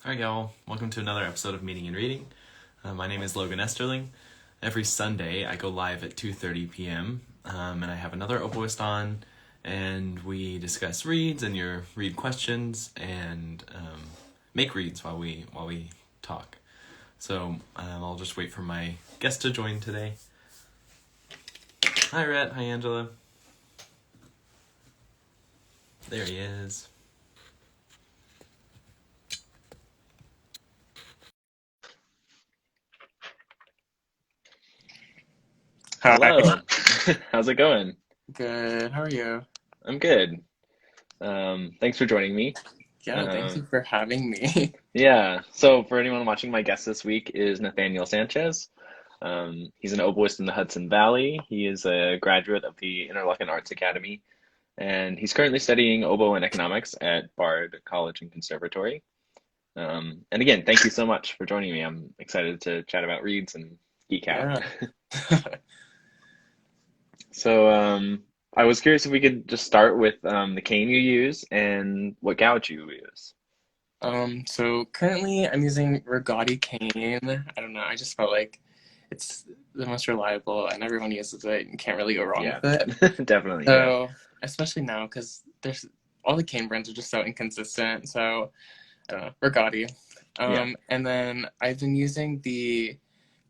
Alright, y'all. Welcome to another episode of Meeting and Reading. My name is Logan Esterling. Every Sunday, I go live at 2:30 p.m. And I have another oboist on, and we discuss reads and your read questions, and make reads while we talk. So I'll just wait for my guest to join today. Hi, Rhett. Hi, Angela. There he is. Hi. Hello. How's it going? Good. How are you? I'm good. Thanks for joining me. Yeah, thank Uh, you for having me. yeah, so for anyone watching, my guest this week is Nathaniel Sanchez. He's an oboist in the Hudson Valley. He is a graduate of the Interlochen Arts Academy, and he's currently studying oboe and economics at Bard College and Conservatory. And again, thank you so much for joining me. I'm excited to chat about reads and geek out. Yeah. So, I was curious if we could just start with the cane you use and what gouge you use. So currently I'm using Rigotti cane. I don't know, I just felt like it's the most reliable and everyone uses it and can't really go wrong Yeah, with it. definitely. Yeah. So, especially now because there's all the cane brands are just so inconsistent. So, I don't know, Rigotti. Yeah. And then I've been using the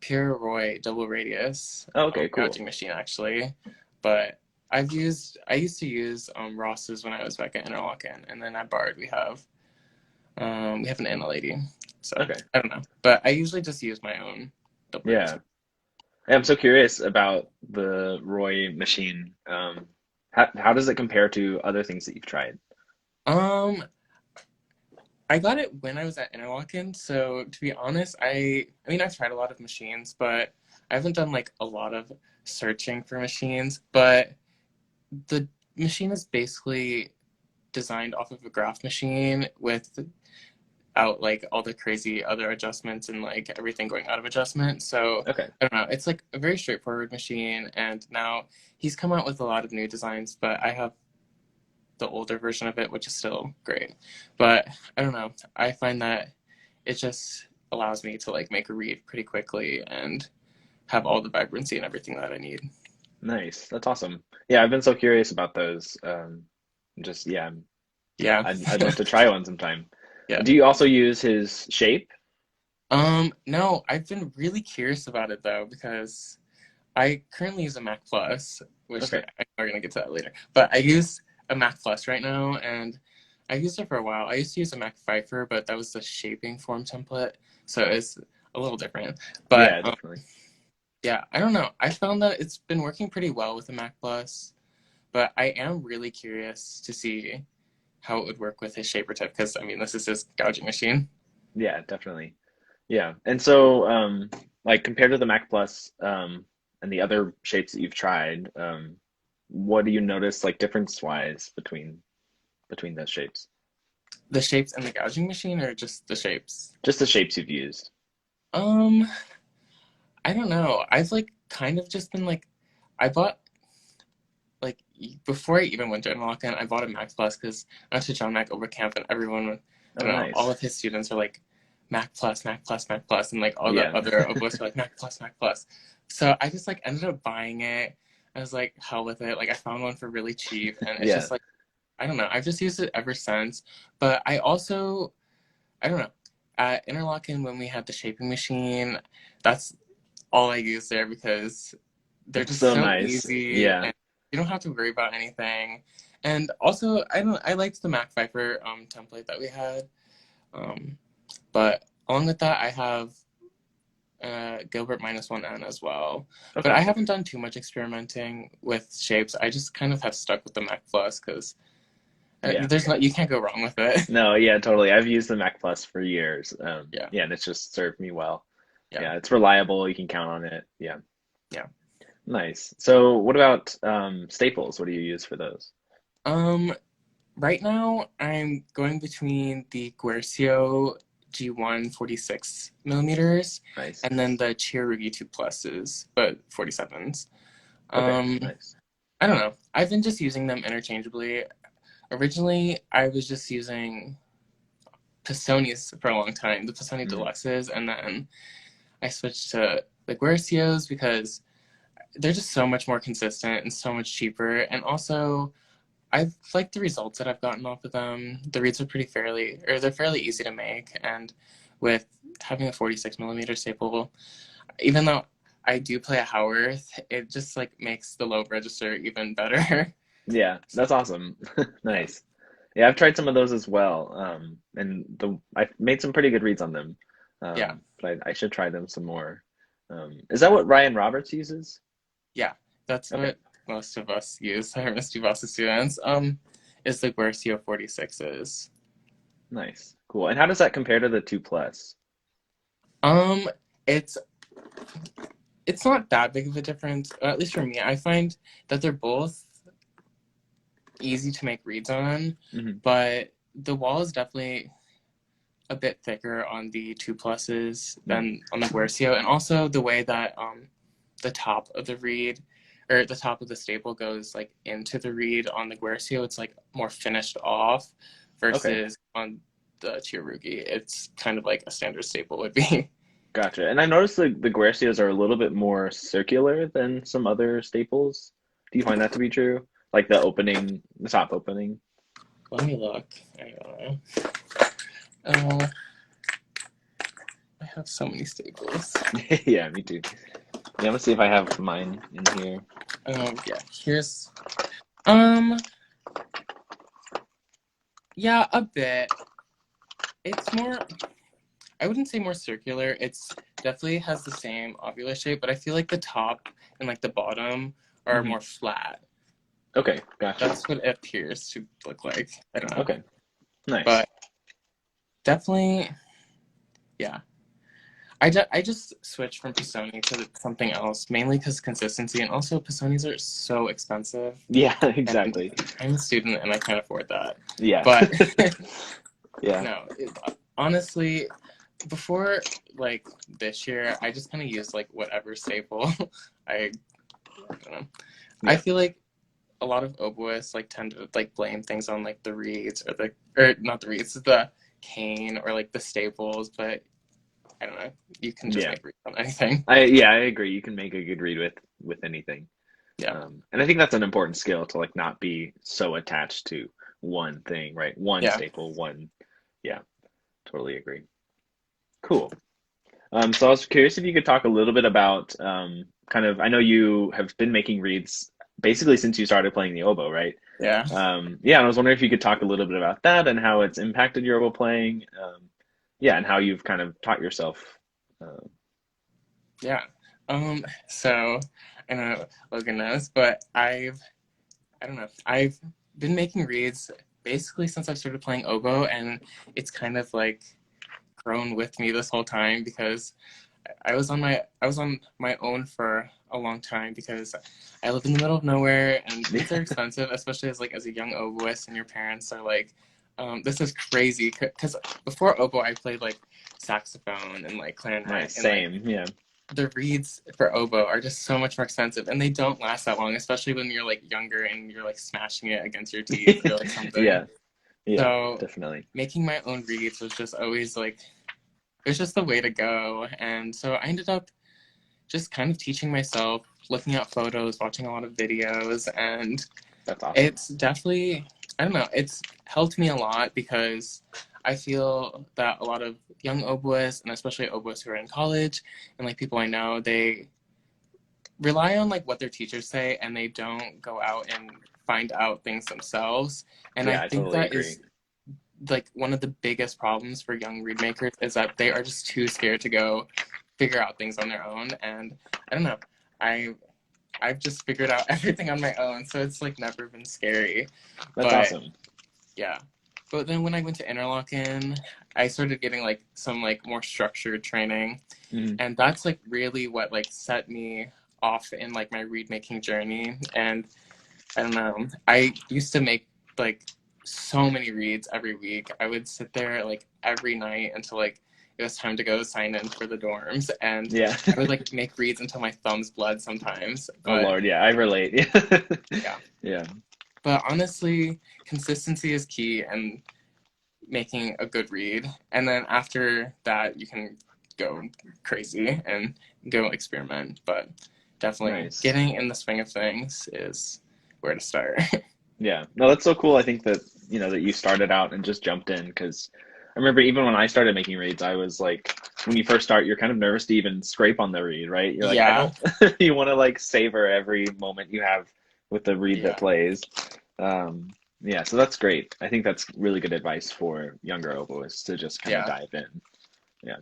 Pure Roy double radius Oh, okay, cool. gouging machine actually, but I used to use Ross's when I was back at Interlochen, and then at Bard we have an NL80, so Okay. I don't know, but I usually just use my own double radius. Yeah. I'm so curious about the Roy machine. How does it compare to other things that you've tried? Um, I got it when I was at Interlochen, so to be honest, I mean I've tried a lot of machines, but I haven't done like a lot of searching for machines, but the machine is basically designed off of a graph machine without like all the crazy other adjustments and like everything going out of adjustment. So Okay. I don't know. It's like a very straightforward machine, and now he's come out with a lot of new designs, but I have the older version of it, which is still great. But I don't know. I find that it just allows me to like make a read pretty quickly and have all the vibrancy and everything that I need. Nice. That's awesome. Yeah, I've been so curious about those. Just yeah, Yeah. I'd love to try one sometime. Yeah. Do you also use his shape? No, I've been really curious about it though, because I currently use a Mac Plus, which Okay. we're gonna get to that later. But I use a Mac Plus right now, and I've used it for a while. I used to use a Mac Pfeiffer, but that was the shaping form template, so it's a little different. But Yeah, definitely. yeah, I don't know. I found that it's been working pretty well with the Mac Plus, but I am really curious to see how it would work with his shaper tip, because I mean, this is his gouging machine. Yeah, definitely. Yeah. And so, like compared to the Mac Plus, and the other shapes that you've tried, what do you notice like difference wise between those shapes? The shapes and the gouging machine, or just the shapes? Just the shapes you've used. Um, I don't know. I've like kind of just been like, I bought like before I even went to Interlochen, I bought a Mac Plus because I went to John Mac over camp and everyone, I Oh, don't know, all nice. of his students are like Mac Plus, Mac Plus, Mac Plus, and like all the Yeah. other oboists are like Mac Plus, Mac Plus. So I just like ended up buying it. I was like, hell with it. Like I found one for really cheap, and it's Yeah. just like I don't know. I've just used it ever since. But I don't know. At Interlochen when we had the shaping machine, that's all I use there because they're That's just so so nice. easy Yeah. and you don't have to worry about anything. And also, I liked the Mac Viper template that we had. Um, but along with that, I have Gilbert -1N as well. But Okay. I haven't done too much experimenting with shapes. I just kind of have stuck with the Mac Plus because Yeah. there's not you can't go wrong with it. No, yeah, totally. I've used the Mac Plus for years. Yeah, Yeah, and it's just served me well. yeah, Yeah, it's reliable. You can count on it. Yeah. yeah. Nice. So what about staples? What do you use for those? Um, Right now, I'm going between the Guercio G1 46 millimeters Nice. and then the Chiarugi 2 pluses, but 47s. Okay, Um, nice. I don't know. I've been just using them interchangeably. Originally, I was just using Pisonis for a long time, the Pisoni Deluxes, and then I switched to the Guercios because they're just so much more consistent and so much cheaper. And also, I've liked the results that I've gotten off of them. The reeds are they're fairly easy to make. And with having a 46 millimeter staple, even though I do play a Howarth, it just like makes the low register even better. Yeah, that's awesome. Nice. Yeah, I've tried some of those as well. And I've made some pretty good reads on them. Yeah, But I should try them some more. Is that what Ryan Roberts uses? yeah, that's Okay. what most of us use, our Misty Vasa students, is the Guercio 46s. Nice. Cool. And how does that compare to the 2 Plus? Um, it's it's not that big of a difference, at least for me. I find that they're both easy to make reads on, but the wall is definitely a bit thicker on the 2 Pluses than on the Guercio, and also the way that the top of the reed or the top of the staple goes like into the reed on the Guercio, it's like more finished off versus on the Chiarugi, it's kind of like a standard staple would be. Gotcha. And I noticed the Guercios are a little bit more circular than some other staples. Do you find that to be true? Like the top opening? Let me look. I don't know. I have so many staples. Yeah, me too. Yeah, I'm gonna see if I have mine in here. Yeah, here's yeah, a bit. It's more, I wouldn't say more circular. It's definitely has the same ovular shape, but I feel like the top and like the bottom are more flat. Okay, gotcha. That's what it appears to look like. I don't know. Okay, nice. But definitely, yeah. I just switched from Pisoni to something else, mainly because consistency, and also Pisonis are so expensive. Yeah, exactly. I'm a student and I can't afford that. Yeah. But yeah. no, honestly, before like this year, I just kind of used like whatever staple. I don't know. Yeah. I feel like a lot of oboists like tend to like blame things on like the reeds or not the reeds, the cane or like the staples, but I don't know. You can just make reads on anything. I agree. You can make a good read with anything. Yeah. And I think that's an important skill to like not be so attached to one thing, right? One staple, one. Yeah, totally agree. Cool. So I was curious if you could talk a little bit about kind of, I know you have been making reads basically since you started playing the oboe, right? Yeah. Yeah, and I was wondering if you could talk a little bit about that and how it's impacted your oboe playing. Yeah, and how you've kind of taught yourself. Yeah. So I know Logan knows, but I don't know. I've been making reads basically since I've started playing oboe, and it's kind of like grown with me this whole time because I was on my own for a long time because I live in the middle of nowhere and reads are expensive, especially as a young oboist and your parents are like, this is crazy because before oboe I played like saxophone and like clarinet. Nice. And, Same, like, yeah. the reeds for oboe are just so much more expensive and they don't last that long, especially when you're like younger and you're like smashing it against your teeth or like something. Yeah, so definitely. Making my own reeds was just always like, it was just the way to go. And so I ended up just kind of teaching myself, looking at photos, watching a lot of videos, and that's awesome. It's definitely, I don't know, it's helped me a lot because I feel that a lot of young oboists, and especially oboists who are in college, and like people I know, they rely on like what their teachers say, and they don't go out and find out things themselves. And I think totally that agree. is like one of the biggest problems for young reed makers is that they are just too scared to go figure out things on their own. And I don't know, I've just figured out everything on my own, so it's like never been scary. That's awesome. Yeah. But then when I went to Interlochen, I started getting like some like more structured training. And that's like really what like set me off in like my reed making journey. And I don't know, I used to make like so many reads every week. I would sit there like every night until like it was time to go sign in for the dorms, and I would like make reads until my thumbs bled sometimes. But, oh Lord, yeah, I relate. Yeah. But honestly, consistency is key, and making a good read, and then after that you can go crazy and go experiment. But definitely Nice. getting in the swing of things is where to start. Yeah. No, that's so cool. I think that, that you started out and just jumped in because I remember even when I started making reads, I was like, when you first start, you're kind of nervous to even scrape on the read, right? You're like, I Yeah, don't, you want to like savor every moment you have with the read that yeah, plays. Um, yeah, so that's great. I think that's really good advice for younger oboists to just kind of yeah. dive in. Yeah,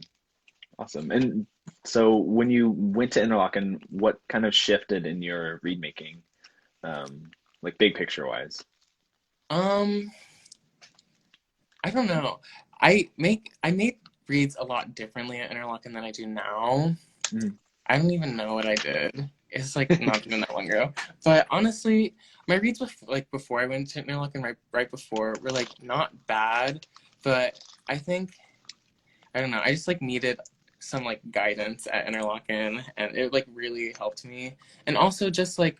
awesome. And so when you went to Interlochen, what kind of shifted in your read making, like big picture wise? um I don't know. I made reads a lot differently at Interlochen than I do now. Mhm. I don't even know what I did. It's like not even that long ago. But honestly, my reads before I went to Interlochen, right before, were like not bad, but I think I don't know. I just like needed some like guidance at Interlochen, and it like really helped me. And also just like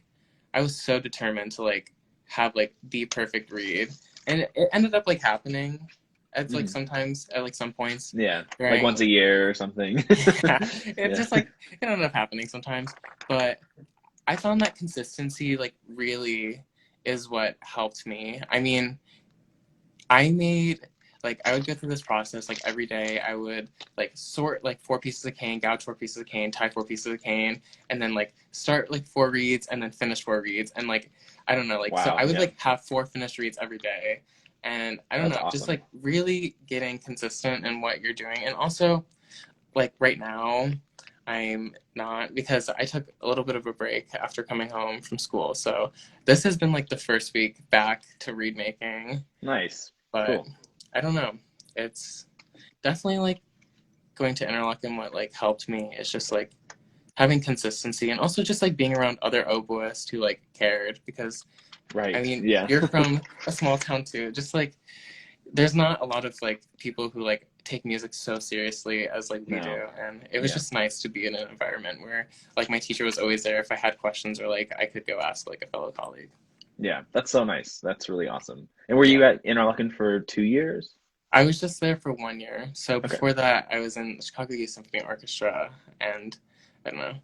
I was so determined to like have like the perfect read, and it ended up like happening at like Mhm. sometimes at like some points Yeah, like once during a year or something. yeah, it Yeah. just like it ended up happening sometimes. But I found that consistency like really is what helped me. I mean, I made like I would go through this process like every day. I would like sort like 4 pieces of cane, gouge 4 pieces of cane, tie 4 pieces of cane, and then like start like 4 reads and then finish 4 reads. And like I don't know, like so Wow, I would yeah. like have 4 finished reads every day. And I don't That's know, just awesome. like really getting consistent in what you're doing. And also like right now I'm not, because I took a little bit of a break after coming home from school. So this has been like the first week back to read making, Nice. but Cool. I don't know. It's definitely like going to Interlochen, what like helped me is just like having consistency, and also just like being around other oboists who like cared, because I Right. mean, Yeah. you're from a small town too. Just like there's not a lot of like people who like take music so seriously as like we No. do, and it was Yeah. just nice to be in an environment where like my teacher was always there if I had questions, or like I could go ask like a fellow colleague. Yeah. That's so nice. That's really awesome. And were you Yeah, at Interlochen for 2 years? I was just there for 1 year. So Okay. before that I was in the Chicago Youth Symphony Orchestra, and I don't know.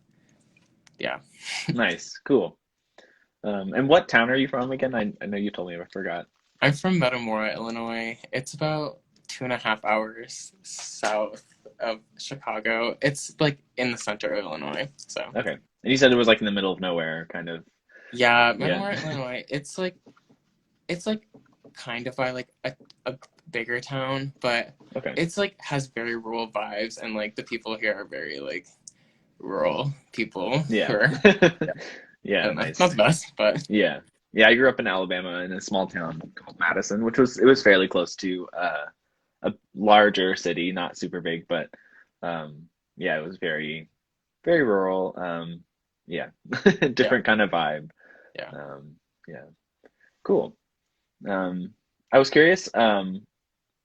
Yeah. Nice. Cool. And what town are you from again? I know you told me, I forgot. I'm from Metamora, Illinois. It's about 2.5 hours south of Chicago. It's like in the center of Illinois. So Okay. And you said it was like in the middle of nowhere, kind of. yeah, Yeah. Metamora, Illinois. It's like kind of by like a bigger town, but Okay. it's like has very rural vibes, and like the people here are very like rural people who Yeah. are, I Yeah, don't know, not nice. the best, but Yeah. Yeah, I grew up in Alabama in a small town called Madison, which was fairly close to a larger city, not super big, but yeah, it was very very rural. Yeah, yeah, different kind of vibe. yeah. Um, yeah, cool. I was curious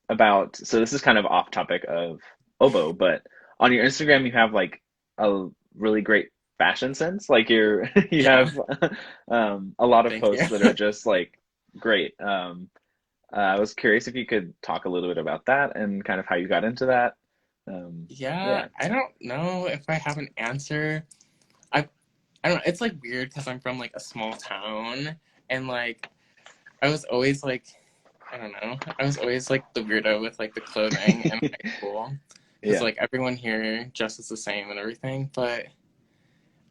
about, so this is kind of off topic of oboe, but on your Instagram you have like a really great fashion sense. Like you're you Yeah, have a lot of thank you. posts that are just like great. I was curious if you could talk a little bit about that and kind of how you got into that. Yeah, Yeah. I don't know if I have an answer. I I don't know. It's like weird because I'm from like a small town, and like I was always like, I don't know. I was always like the weirdo with like the clothing in high school, because Yeah. like everyone here dresses the same and everything. But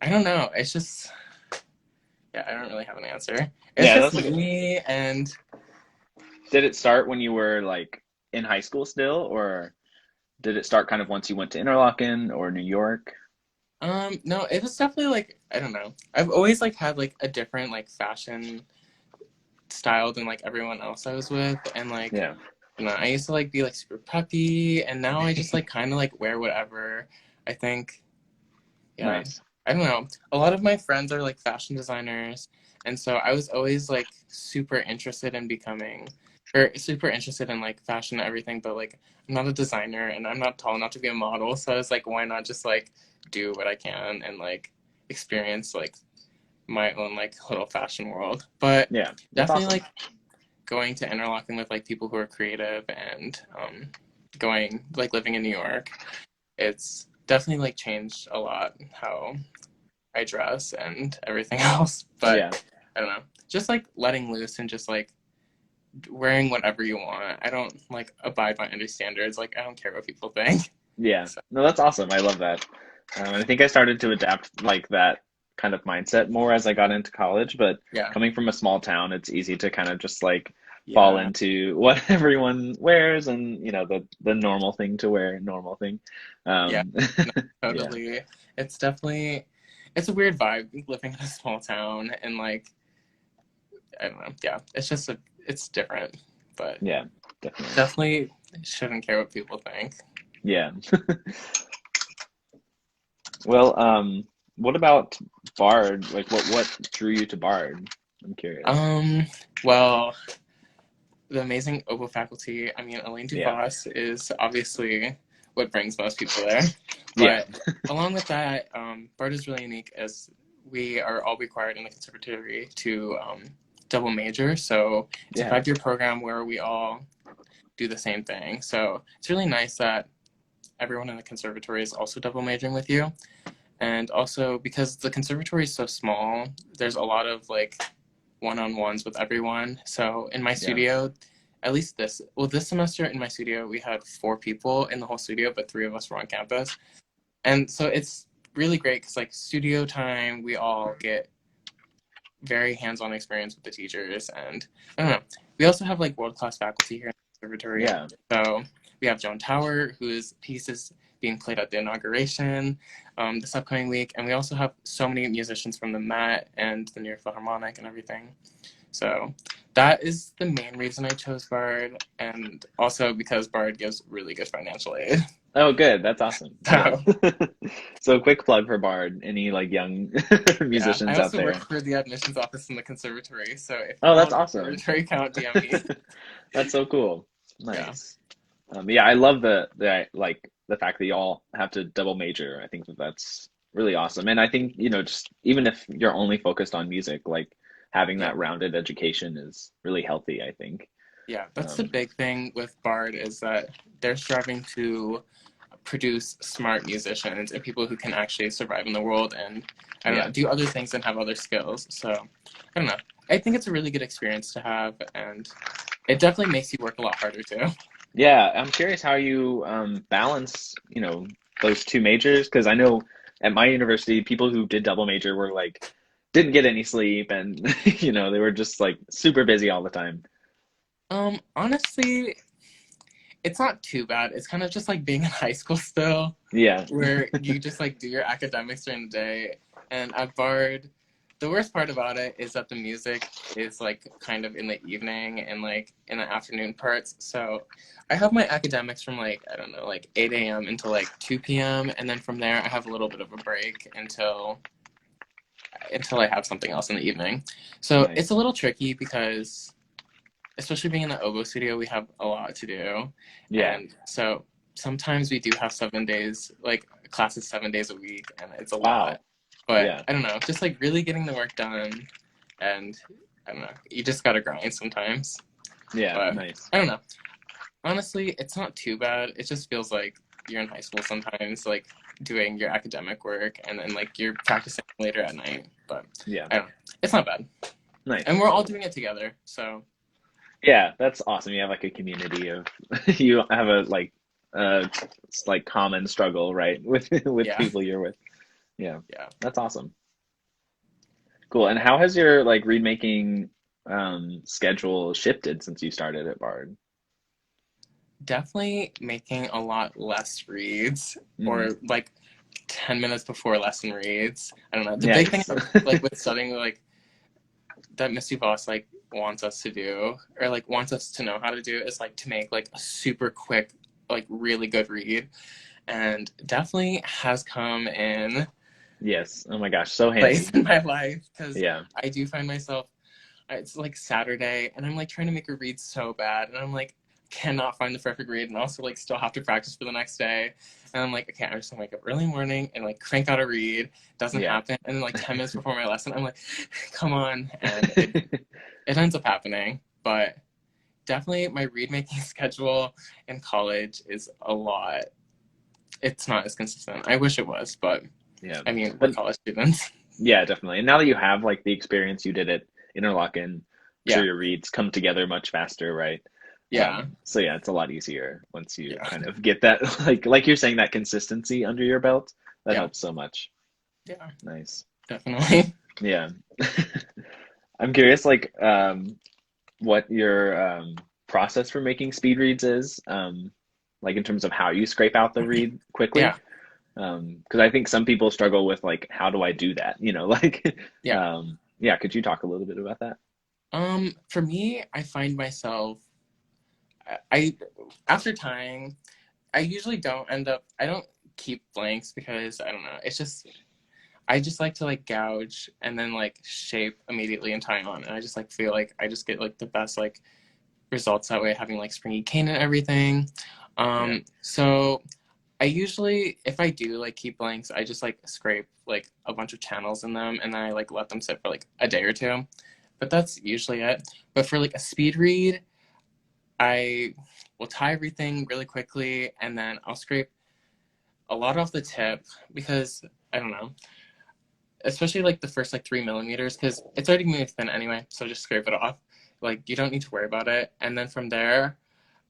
I don't know. It's just, yeah, I don't really have an answer. It's Yeah, just that's a good. me, and Did it start when you were like in high school still, or did it start kind of once you went to Interlochen or New York? no, it was definitely like, I don't know. I've always like had like a different like fashion style than like everyone else I was with, and like Yeah. I used to like be like super preppy, and now I just like kind of like wear whatever. I think, yeah, Nice. I don't know. A lot of my friends are like fashion designers, and so I was always like super interested in becoming, or super interested in like fashion and everything, but like I'm not a designer and I'm not tall enough to be a model, so I was like, why not just like do what I can and like experience like my own like little fashion world. But Yeah, that's definitely awesome. like going to Interlochen with like people who are creative and going like living in New York, it's definitely like changed a lot how I dress and everything else. But Yeah. I don't know, just like letting loose and just like wearing whatever you want. I don't like abide by any standards. Like I don't care what people think. Yeah. So, No, that's awesome. I love that. I think I started to adapt like that kind of mindset more as I got into college, but yeah, coming from a small town, it's easy to kind of just like fall yeah, into what everyone wears and, you know, the normal thing to wear, normal thing. yeah. Um, No, yeah. totally. It's definitely it's a weird vibe living in a small town and like I don't know. Yeah, it's just it's different, but Yeah, definitely. definitely shouldn't care what people think. Yeah. Well, what about Bard? Like what drew you to Bard? I'm curious. Um, well, the amazing oboe faculty. I mean, Elaine Yeah. Duvos is obviously what brings most people there, Yeah. but along with that, Bard is really unique as we are all required in the conservatory to double major. So it's a Yeah. 5-year program where we all do the same thing. So it's really nice that everyone in the conservatory is also double majoring with you. And also because the conservatory is so small, there's a lot of like one-on-ones with everyone. So in my Yeah. studio, at least this semester in my studio, we had 4 people in the whole studio, but 3 of us were on campus. And so it's really great because like studio time, we all get very hands-on experience with the teachers. And I don't know, we also have like world-class faculty here in the conservatory. Yeah. So we have Joan Tower, whose piece is being played at the inauguration this upcoming week. And we also have so many musicians from the Met and the New York Philharmonic and everything. So that is the main reason I chose Bard. And also because Bard gives really good financial aid. Oh, good. That's awesome. Yeah. So So quick plug for Bard, any like young yeah, I musicians out also work there. for the admissions office in the conservatory. So if Oh, you're that's on the awesome. conservatory count, DM me. That's so cool. Yeah. Nice. Yeah, I love the like the fact that you all have to double major. I think that that's really awesome. And I think, you know, just even if you're only focused on music, like having Yeah. that rounded education is really healthy, I think. Yeah. That's the Um, big thing with Bard is that they're striving to produce smart musicians and people who can actually survive in the world and I don't yeah. know, do other things and have other skills. So I don't know. I think it's a really good experience to have and it definitely makes you work a lot harder too. Yeah, I'm curious how you balance, you know, those two majors, because I know at my university, people who did double major were like didn't get any sleep and you know, they were just like super busy all the time. Honestly, it's not too bad. It's kind of just like being in high school still, Yeah. where you just like do your academics during the day. And at Bard, the worst part about it is that the music is like kind of in the evening and like in the afternoon parts. So I have my academics from like, I don't know, like 8 a.m. until like 2 p.m. And then from there, I have a little bit of a break until I have something else in the evening. So it's a Nice. little tricky because especially being in the oboe studio, we have a lot to do. Yeah. And so sometimes we do have 7 days, like classes 7 days a week, and it's a lot. Wow. But Yeah. I don't know, just like really getting the work done. And I don't know, you just gotta grind sometimes. Yeah. But Nice. I don't know. Honestly, it's not too bad. It just feels like you're in high school sometimes, like doing your academic work and then like you're practicing later at night. But Yeah. I don't know. It's not bad. And Nice. we're all doing it together. So Yeah, that's awesome. You have like a community of you have a it's like common struggle, right? With yeah, people you're with. Yeah. yeah. That's awesome. Cool. And how has your like read making schedule shifted since you started at Bard? Definitely making a lot less reads Hmm. or like 10 minutes before lesson reads. I don't know. The big thing Nice. like with studying like that Misty Boss like wants us to do or like wants us to know how to do is like to make like a super quick like really good read and definitely has come in Yes. Oh my gosh, so place handy. in my life because Yeah. I do find myself it's like Saturday and I'm like trying to make a read so bad and I'm like cannot find the perfect read and also like still have to practice for the next day and I'm like okay I'm just gonna wake up early morning and like crank out a read doesn't Yeah. happen and then like 10 minutes before my lesson I'm like come on and it ends up happening but definitely my read making schedule in college is a lot. It's not as consistent. I wish it was, but Yeah. I mean, we're But college students. yeah, definitely. And now that you have like the experience you did at Interlochen, I'm sure Yeah, your reads come together much faster, right? yeah, So yeah, it's a lot easier once you yeah, kind of get that like you're saying, that consistency under your belt. That yeah, helps so much. yeah, Nice. definitely. Yeah. I'm curious, like, what your process for making speed reads is, like in terms of how you scrape out the read quickly. Yeah, Because I think some people struggle with like, how do I do that? You know, like, yeah. yeah, could you talk a little bit about that? For me, I find myself, I after time, I usually don't end up. I don't keep blanks because I don't know. It's just I just like to like gouge and then like shape immediately and tie on, and I just like feel like I just get like the best like results that way, having like springy cane and everything. Yeah, So I usually, if I do like keep blanks, I just like scrape like a bunch of channels in them and then I like let them sit for like a day or two. But that's usually it. But for like a speed read, I will tie everything really quickly and then I'll scrape a lot off the tip because I don't know, especially like the first like 3 millimeters because it's already moving thin anyway. So just scrape it off. Like you don't need to worry about it. And then from there,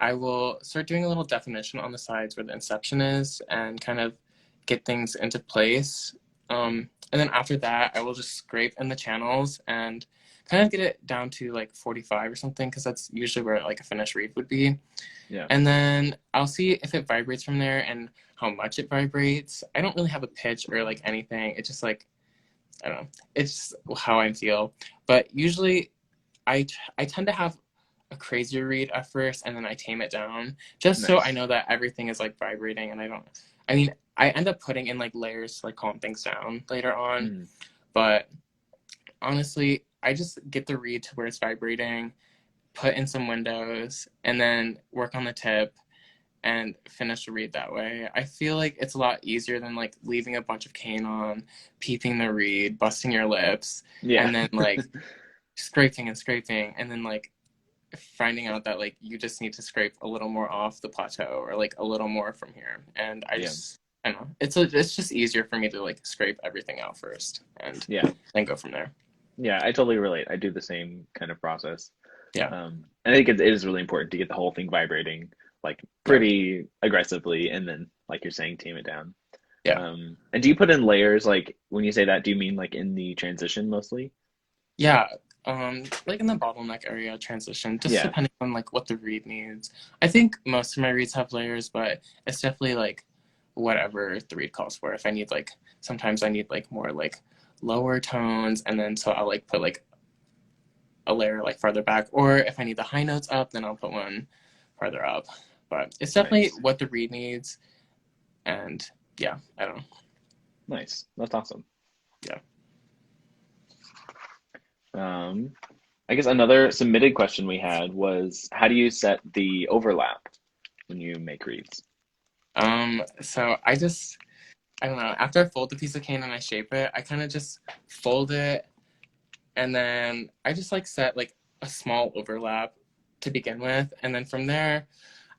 I will start doing a little definition on the sides where the inception is and kind of get things into place. And then after that, I will just scrape in the channels and kind of get it down to like 45 or something because that's usually where like a finished read would be. yeah, And then I'll see if it vibrates from there and how much it vibrates. I don't really have a pitch or like anything. It's just like, I don't know. It's how I feel. But usually I tend to have a crazier read at first and then I tame it down just so I nice. know that everything is like vibrating and I mean I end up putting in like layers to like calm things down later on, Mm, but honestly I just get the read to where it's vibrating, put in some windows and then work on the tip and finish the read that way. I feel like it's a lot easier than like leaving a bunch of cane on, peeping the read, busting your lips, yeah, and then like scraping and then like finding out that like you just need to scrape a little more off the plateau or like a little more from here. And yeah, I don't know. It's just easier for me to like scrape everything out first and yeah, then go from there. yeah. I totally relate. I do the same kind of process. Yeah. I think it is really important to get the whole thing vibrating like Yeah. pretty aggressively, and then, like you're saying, tame it down. Yeah. And do you put in layers? Like when you say that, do you mean like in the transition mostly? Yeah. Like in the bottleneck area transition, just Yeah, depending on like what the read needs. I think most of my reads have layers, but it's definitely like whatever the read calls for. If I need like sometimes I need like more like lower tones and then so I'll like put like a layer like farther back, or if I need the high notes up, then I'll put one farther up. But it's definitely nice, what the read needs, and yeah, I don't know. nice. That's awesome. Yeah. Um, I guess another submitted question we had was, how do you set the overlap when you make reads? So I don't know. After I fold the piece of cane and I shape it, I kind of just fold it, and then I just like set like a small overlap to begin with, and then from there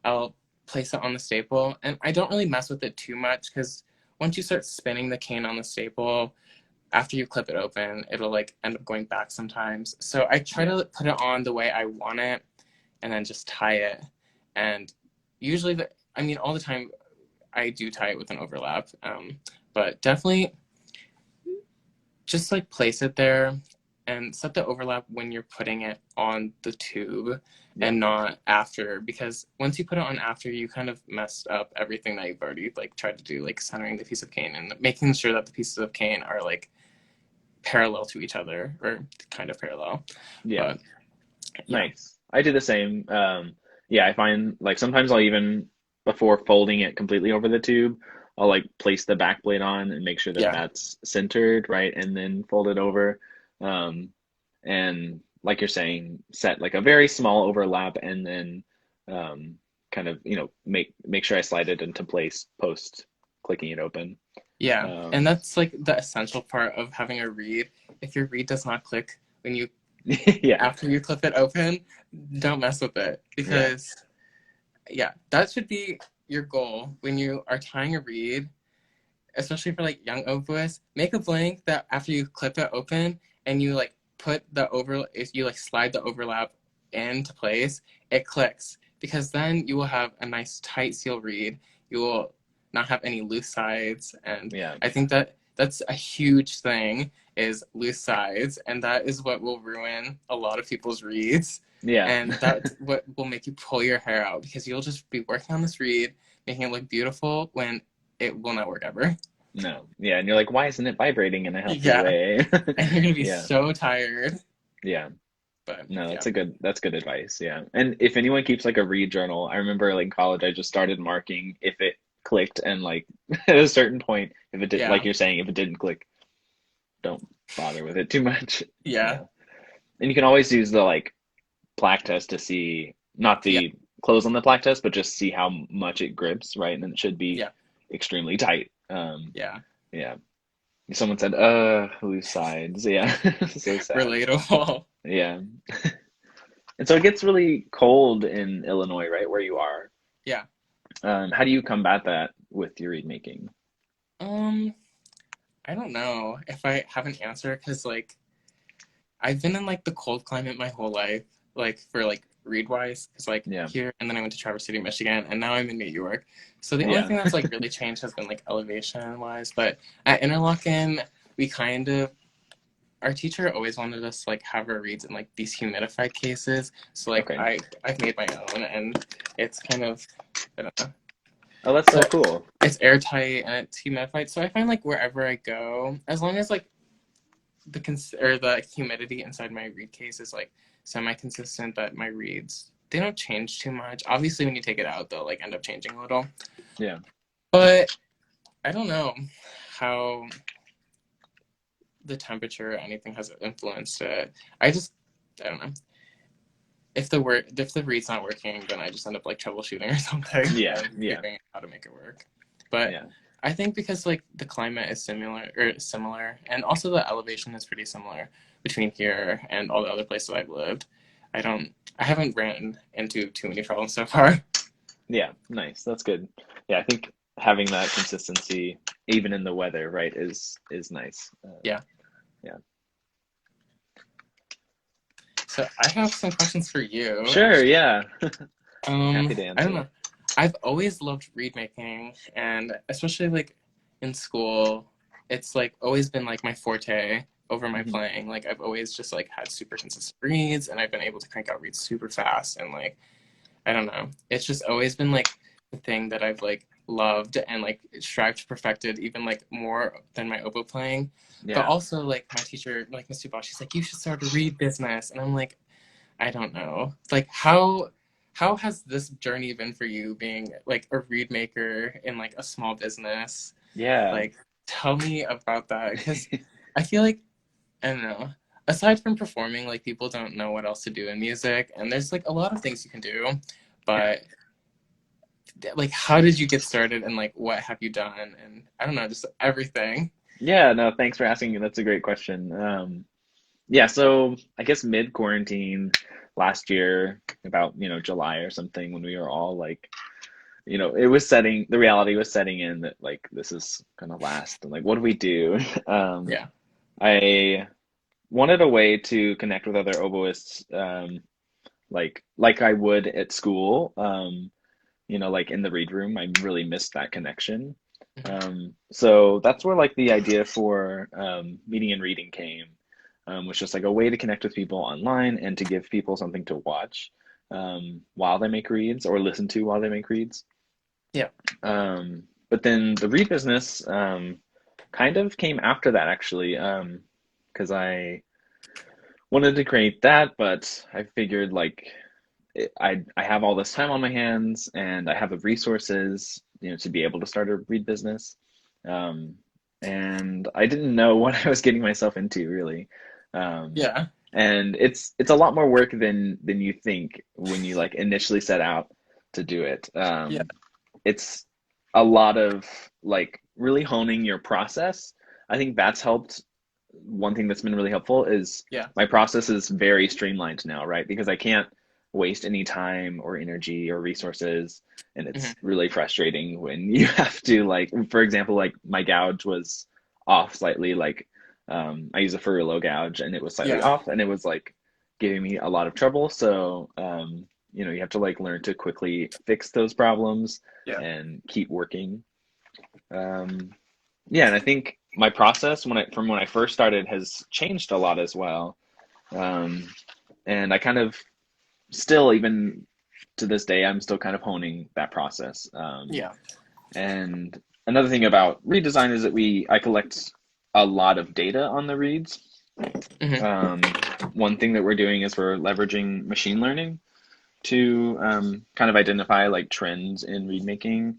I'll place it on the staple, and I don't really mess with it too much because once you start spinning the cane on the staple, after you clip it open, it'll like end up going back sometimes. So I try Yeah, to put it on the way I want it and then just tie it. And usually, I mean, all the time I do tie it with an overlap. But definitely just like place it there and set the overlap when you're putting it on the tube yeah, and not after, because once you put it on after, you kind of messed up everything that you've already like tried to do, like centering the piece of cane and making sure that the pieces of cane are like parallel to each other or kind of parallel. yeah. But yeah, Nice. I do the same. Yeah, I find like sometimes I'll even, before folding it completely over the tube, I'll like place the back blade on and make sure that yeah, that's centered, right? And then fold it over. Um, and like you're saying, set like a very small overlap and then kind of, make sure I slide it into place post clicking it open. yeah. And Um, that's like the essential part of having a read. If your read does not click when you Yeah, after you clip it open, don't mess with it, yeah, because yeah, that should be your goal when you are tying a reed, especially for like young oboists. Make a blank that after you clip it open and you like put the over, if you like slide the overlap into place, it clicks, because then you will have a nice tight seal reed. You will not have any loose sides, and yeah, I think that that's a huge thing, is loose sides, and that is what will ruin a lot of people's reeds, yeah. and that's what will make you pull your hair out, because you'll just be working on this reed, making it look beautiful, when it will not work ever. No, yeah, and you're like, why isn't it vibrating in a healthy Yeah, way? and you're gonna be Yeah, so tired. yeah. But No, yeah, that's good advice. Yeah. And if anyone keeps like a read journal, I remember like in college, I just started marking if it clicked and like at a certain point, if it did, like yeah, you're saying, if it didn't click, don't bother with it too much. yeah, Yeah. And you can always use the like plaque test to see, not yeah, the close on the plaque test, but just see how much it grips, right? And it should be yeah, extremely tight. yeah. Yeah. Someone said, loose sides. Yeah. So sad. Relatable. Yeah. And so it gets really cold in Illinois, right, where you are. Yeah. How do you combat that with your reed making? Um, I don't know if I have an answer, because like I've been in like the cold climate my whole life, like for like read wise, because like Yeah, here, and then I went to Traverse City, Michigan, and now I'm in New York. So the only yeah, thing that's like really changed has been like elevation wise. But at Interlochen, we kind of, our teacher always wanted us to like have our reads in like these humidified cases. So like okay. I've made my own, and it's kind of, I don't know. Oh, that's so So cool. it's airtight and it's humidified. So I find like wherever I go, as long as like the humidity inside my reed case is like semi-consistent, that my reeds, they don't change too much. Obviously, when you take it out, they'll like end up changing a little. Yeah, But I don't know how the temperature or anything has influenced it. I don't know. If the reed's not working, then I just end up like troubleshooting or something yeah, and yeah, figuring out how to make it work. But yeah, I think because like the climate is similar, and also the elevation is pretty similar between here and all the other places I've lived. I haven't ran into too many problems so far. yeah. Nice. That's good. Yeah, I think having that consistency, even in the weather, right, is nice. Yeah. Yeah. So I have some questions for you, Sure. actually. Yeah. Happy to I don't answer. know. I've always loved reed making, and especially like in school, it's like always been like my forte over my Hmm. playing. Like I've always just like had super consistent reads, and I've been able to crank out reads super fast, and like I don't know. It's just always been like the thing that I've like loved and like strived to perfect it even like more than my oboe playing. But Yeah. also like my teacher, like Miss Dubois, she's like, you should start a reed business. And I'm like, I don't know. Like how has this journey been for you, being like a reed maker in like a small business? Yeah. Like tell me about that, because I feel like, I don't know. Aside from performing, like people don't know what else to do in music, and there's like a lot of things you can do, but like how did you get started, and like what have you done, and I don't know, just everything. Yeah. No, thanks for asking. That's a great question. Yeah, so I guess mid quarantine last year, about, July or something, when we were all like, the reality was setting in that like this is gonna last, and like what do we do? Um, Yeah. I wanted a way to connect with other oboists, like I would at school. Like in the read room, I really missed that connection. Mhm. So that's where like the idea for meeting and reading came, was just like a way to connect with people online and to give people something to watch while they make reads, or listen to while they make reads. Yeah. But then the read business kind of came after that, actually, because I wanted to create that, but I figured like I have all this time on my hands, and I have the resources, to be able to start a read business. Um, and I didn't know what I was getting myself into, really. Um, Yeah. and it's a lot more work than you think when you like initially set out to do it. Yeah. It's a lot of like really honing your process. I think that's helped one thing that's been really helpful is Yeah. my process is very streamlined now, right? Because I can't waste any time or energy or resources. And Hmm. it's really frustrating when you have to, like, for example, like my gouge was off slightly, like I use a Ferrilo gouge and it was slightly Yeah. off and it was like giving me a lot of trouble. So, you have to like learn to quickly fix those problems Yeah. and keep working. Um, yeah, and I think my process from when I first started has changed a lot as well. Um, and I kind of still, even to this day, I'm still kind of honing that process. Yeah. And another thing about redesign is that I collect a lot of data on the reads. Hmm. One thing that we're doing is we're leveraging machine learning to kind of identify like trends in read making.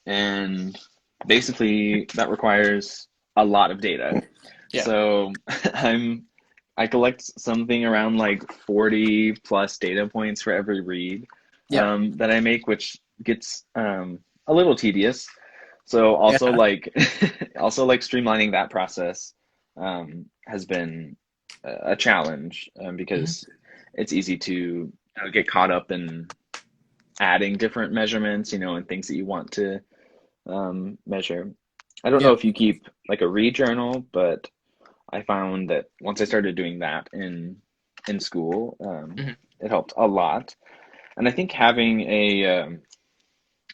And basically that requires a lot of data. Yeah. So I collect something around like 40 plus data points for every read Yeah. that I make, which gets a little tedious. So also Yeah. like also like streamlining that process has been a challenge Hmm. because it's easy to get caught up in adding different measurements, and things that you want to measure. I don't know Yeah. if you keep like a read journal, but I found that once I started doing that in school, Hmm. it helped a lot. And I think having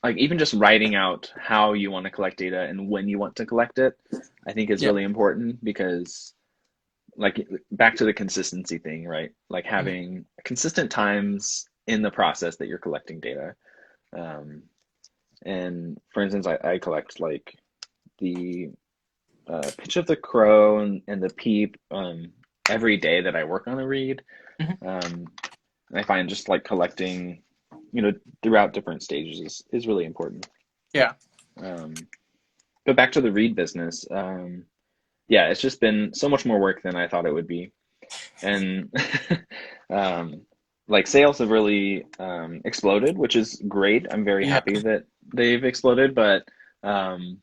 like even just writing out how you want to collect data and when you want to collect it, I think is Yeah. really important because like back to the consistency thing, right? Like Hmm. having consistent times in the process that you're collecting data. Um, and for instance, I collect like the pitch of the crow and the peep every day that I work on a read. Hmm. Um, and I find just like collecting, throughout different stages is really important. Yeah. Um, but back to the read business, yeah, it's just been so much more work than I thought it would be. And um, like sales have really exploded, which is great. I'm very Yeah. happy that they've exploded, but um,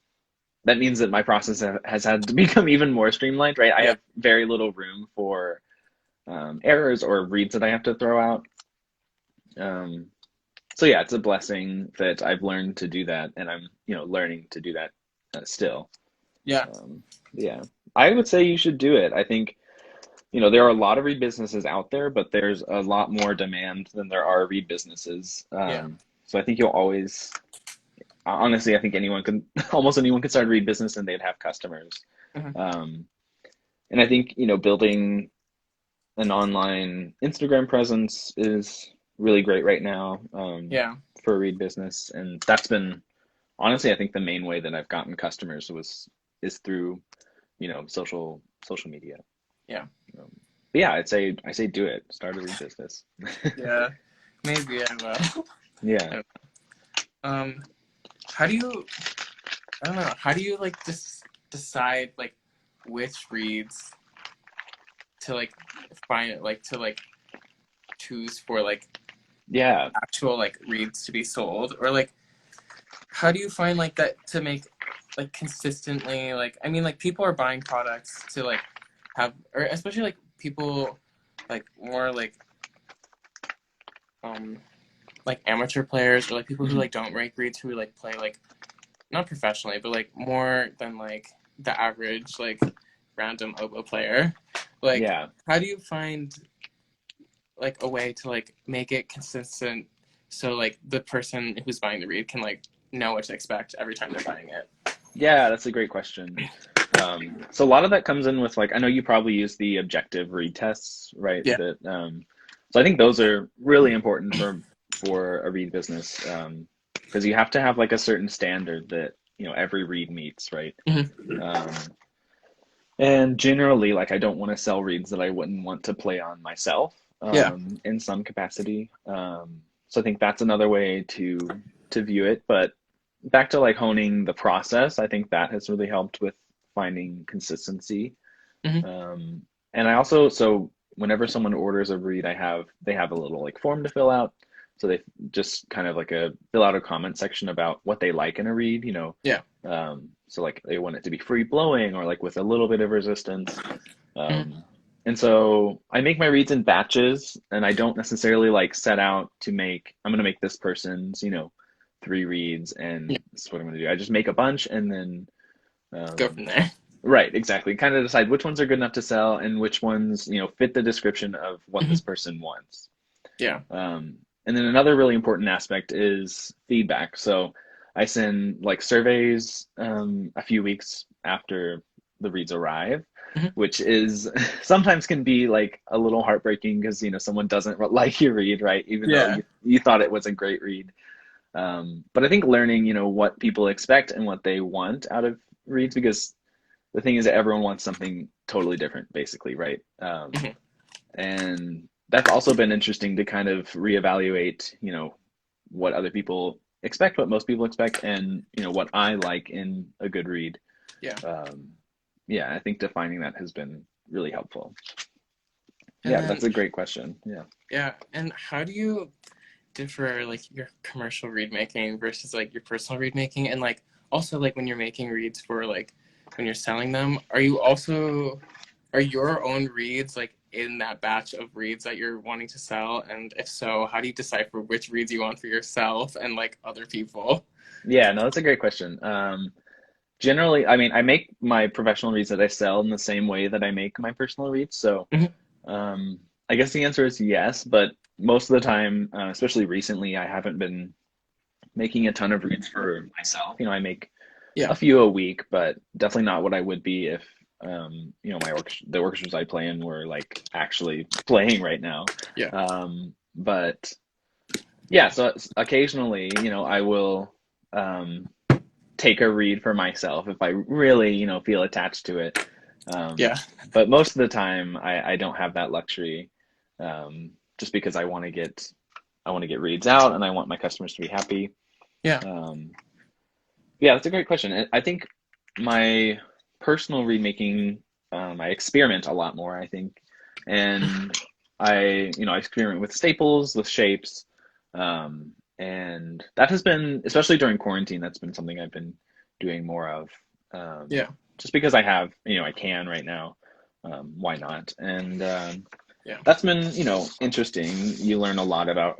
that means that my process has had to become even more streamlined, right? I Yeah. have very little room for errors or reads that I have to throw out. Um, so yeah, it's a blessing that I've learned to do that, and I'm learning to do that still. Yeah. Um, yeah, I would say you should do it. I think there are a lot of read businesses out there, but there's a lot more demand than there are read businesses. Yeah. So I think you'll always, honestly, I think almost anyone could start a read business and they'd have customers. Hmm. Um, and I think, building an online Instagram presence is really great right now Yeah. for a read business. And that's been, honestly, I think the main way that I've gotten customers is through, social media. Yeah. Um, but yeah, I say do it. Start a read business. Yeah. Maybe I will. Yeah. How do you? I don't know. How do you like decide like which reads to like find like to like choose for like Yeah. actual like reads to be sold, or like how do you find like that to make like consistently, like I mean like people are buying products to like have, or especially like people like more um like amateur players, or like people who Mhm. like don't rank reads, who like play like not professionally but like more than like the average like random oboe player. Like Yeah. how do you find like a way to like make it consistent so like the person who's buying the read can like know what to expect every time they're buying it? Yeah, that's a great question. So a lot of that comes in with like I know you probably use the objective read tests, right? Yeah. So I think those are really important for a read business because you have to have like a certain standard that every read meets, right? Hmm. Um, and generally, like I don't want to sell reads that I wouldn't want to play on myself Yeah. in some capacity. So I think that's another way to view it. But back to like honing the process, I think that has really helped with finding consistency. Hmm. Um, and I also, so whenever someone orders a read, they have a little like form to fill out. So they just kind of like fill out a comment section about what they like in a reed, Yeah. So like they want it to be free blowing or like with a little bit of resistance. Mhm. And so I make my reads in batches, and I don't necessarily like set out to I'm going to make this person's, 3 reads, and Yeah. this is what I'm going to do. I just make a bunch, and then, Go from there. right, exactly. Kind of decide which ones are good enough to sell and which ones, fit the description of what this Mhm. person wants. Yeah. And then another really important aspect is feedback. So I send like surveys a few weeks after the reads arrive, Mhm. which is sometimes can be like a little heartbreaking because someone doesn't like your read, right? Even though Yeah. you thought it was a great read. But I think learning, what people expect and what they want out of reads, because the thing is that everyone wants something totally different, basically, right? Mhm. And that's also been interesting to kind of reevaluate, what other people expect, what most people expect, and what I like in a good read. Yeah. Yeah, I think defining that has been really helpful. And Yeah, then that's a great question. Yeah. yeah. And how do you differ like your commercial read making versus like your personal read making, and like also like when you're making reads for like when you're selling them, are your own reads like in that batch of reads that you're wanting to sell? And if so, how do you decipher which reads you want for yourself and like other people? Yeah, no, that's a great question. Generally, I mean, I make my professional reads that I sell in the same way that I make my personal reads. So, Mhm. I guess the answer is yes, but most of the time, especially recently, I haven't been making a ton of reads for myself. I make Yeah. a few a week, but definitely not what I would be if, the orchestras I play in were like actually playing right now. Yeah. But yeah, so occasionally, I will take a read for myself if I really, feel attached to it. Yeah. But most of the time, I don't have that luxury, just because I want to get reads out and I want my customers to be happy. Yeah. Um, yeah, that's a great question. I think my personal read making, I experiment a lot more, I think, and I experiment with staples, with shapes, and that has been, especially during quarantine, that's been something I've been doing more of, Yeah. just because I have, I can right now, why not? And Yeah. that's been, interesting. You learn a lot about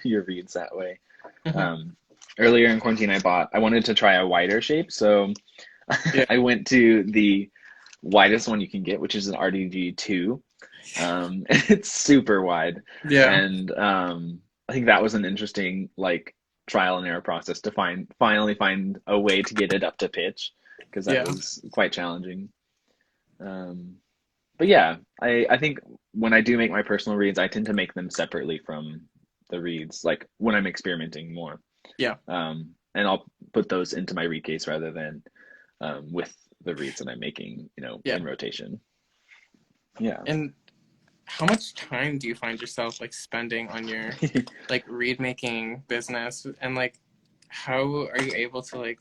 your reads that way. Mhm. Earlier in quarantine, I wanted to try a wider shape, so Yeah. I went to the widest one you can get, which is an RDG2. It's super wide, Yeah. and I think that was an interesting like trial and error process to finally find a way to get it up to pitch, because that Yeah. was quite challenging. Um, but yeah, I think when I do make my personal reads, I tend to make them separately from the reads, like when I'm experimenting more. Yeah. And I'll put those into my read case rather than with the reads that I'm making, Yeah. in rotation. Yeah. And how much time do you find yourself like spending on your like read making business, and like how are you able to like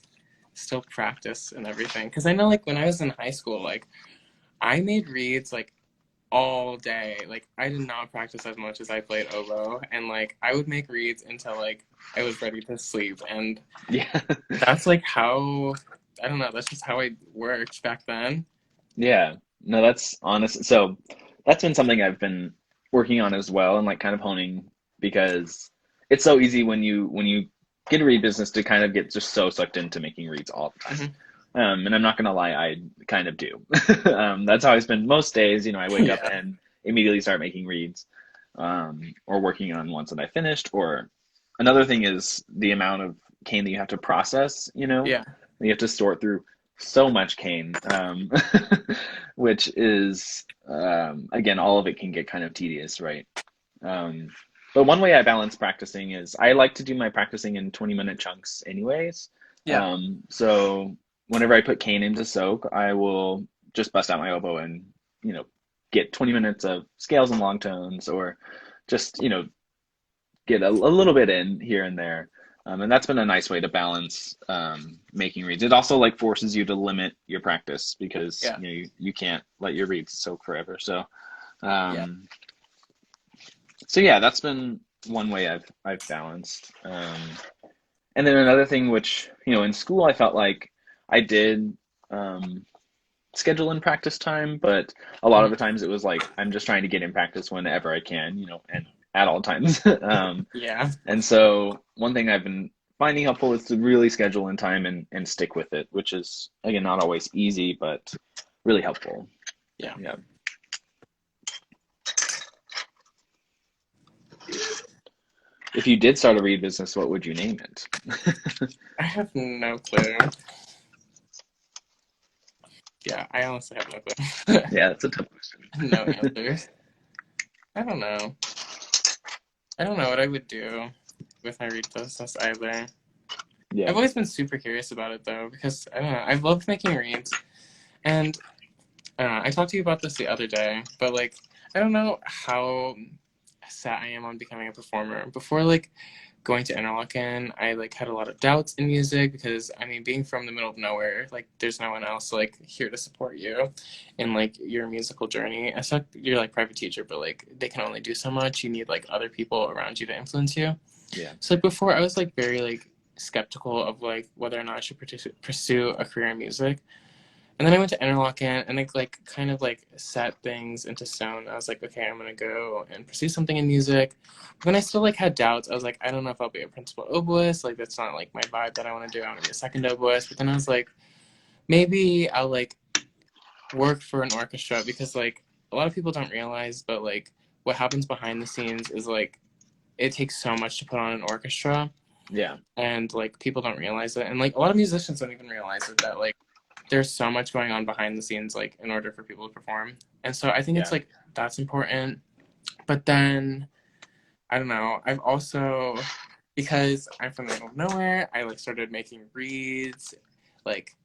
still practice and everything? Because I know like when I was in high school, like I made reads like all day. Like I did not practice as much as I played oboe, and like I would make reads until like I was ready to sleep, and Yeah. that's like how, I don't know, that's just how I worked back then. Yeah. No, that's honest. So that's been something I've been working on as well, and like kind of honing, because it's so easy when you get a read business to kind of get just so sucked into making reads all the time. Hmm. And I'm not gonna lie, I kind of do. That's how I spend most days. I wake up Yeah. and immediately start making reads, or working on ones that I finished. Or another thing is the amount of cane that you have to process. Yeah. You have to sort through so much cane, which is, again, all of it can get kind of tedious, right? Um, but one way I balance practicing is I like to do my practicing in 20-minute chunks anyways. Yeah. So whenever I put cane into soak, I will just bust out my oboe and, get 20 minutes of scales and long tones, or just, get a little bit in here and there. And that's been a nice way to balance making reads. It also like forces you to limit your practice, because Yeah. you can't let your reads soak forever. So Yeah. so yeah, that's been one way I've balanced. And then another thing, which in school I felt like I did um, schedule in practice time, but a lot of the times it was like I'm just trying to get in practice whenever I can, and at all times. Yeah. And so one thing I've been finding helpful is to really schedule in time and stick with it, which is again not always easy, but really helpful. Yeah. Yeah. If you did start a reed business, what would you name it? I have no clue. Yeah, I honestly have no clue. Yeah, that's a tough question. No answers. I don't know. I don't know what I would do with my reed business either. Yeah. I've always been super curious about it though, because I don't know, I've loved making reeds, and I don't know, I talked to you about this the other day, but like I don't know how set I am on becoming a performer. Before like going to Interlochen, I like had a lot of doubts in music because I mean being from the middle of nowhere, like there's no one else like here to support you in like your musical journey. Except you're like private teacher, but like they can only do so much. You need like other people around you to influence you. Yeah. So like before I was like very like skeptical of like whether or not I should pursue a career in music. And then I went to Interlochen and it like kind of like set things into stone. I was like, okay, I'm gonna go and pursue something in music. But then I still like had doubts. I was like, I don't know if I'll be a principal oboist. Like that's not like my vibe that I want to do. I want to be a second oboist. But then I was like, maybe I'll like work for an orchestra because like a lot of people don't realize, but like what happens behind the scenes is like it takes so much to put on an orchestra. Yeah. And like people don't realize it. And like a lot of musicians don't even realize it that like there's so much going on behind the scenes, like in order for people to perform. And so I think it's like that's important. But then I don't know. I've also because I'm from the middle of nowhere, I like started making reeds like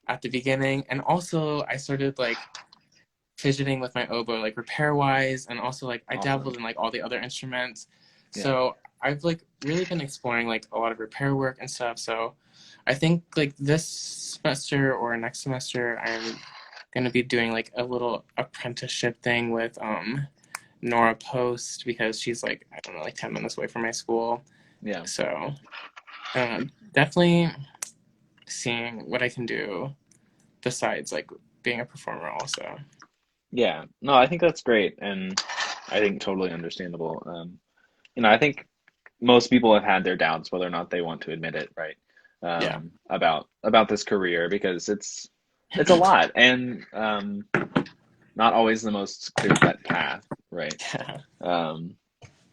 at the beginning, and also I started like fidgeting with my oboe like repair wise, and also like I dabbled in like all the other instruments. So I've like really been exploring like a lot of repair work and stuff. So I think like this semester or next semester I'm gonna be doing like a little apprenticeship thing with Nora Post because she's like I don't know like 10 minutes away from my school. Yeah. So definitely seeing what I can do besides like being a performer also. Yeah. No, I think that's great, and I think totally understandable. I think most people have had their doubts whether or not they want to admit it, right? Yeah. About this career because it's a lot and not always the most clear-cut path, right? And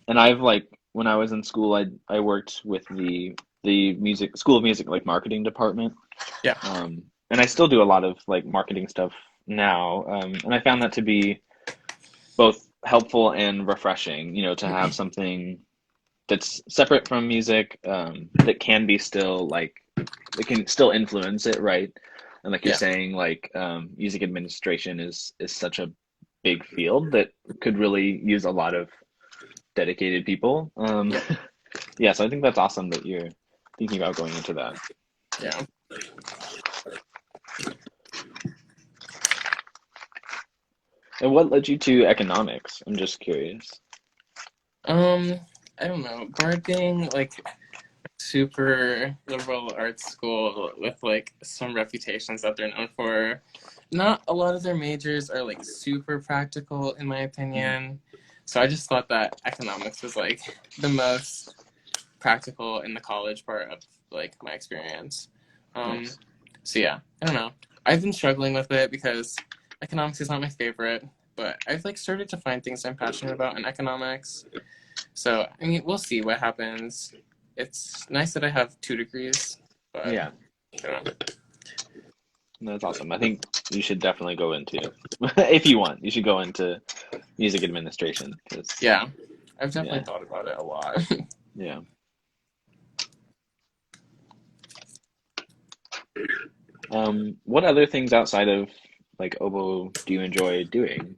I've like when I was in school, I worked with the music school of music like marketing department. Yeah. And I still do a lot of like marketing stuff now, and I found that to be both helpful and refreshing, to have something that's separate from music, that can be still like it can still influence it, right? And like you're saying, like music administration is such a big field that could really use a lot of dedicated people. Yeah, so I think that's awesome that you're thinking about going into that. Yeah. And what led you to economics? I'm just curious. I don't know. Bard being like super liberal arts school with like some reputations that they're known for. Not a lot of their majors are like super practical in my opinion. So I just thought that economics was like the most practical in the college part of like my experience. Nice. So yeah, I don't know. I've been struggling with it because economics is not my favorite, but I've like started to find things I'm passionate about in economics. So I mean, we'll see what happens. It's nice that I have 2 degrees, but Yeah, I don't know. that's awesome. I think you should definitely go into, if you want, you should go into music administration. Yeah, I've definitely thought about it a lot. Yeah. What other things outside of like oboe do you enjoy doing?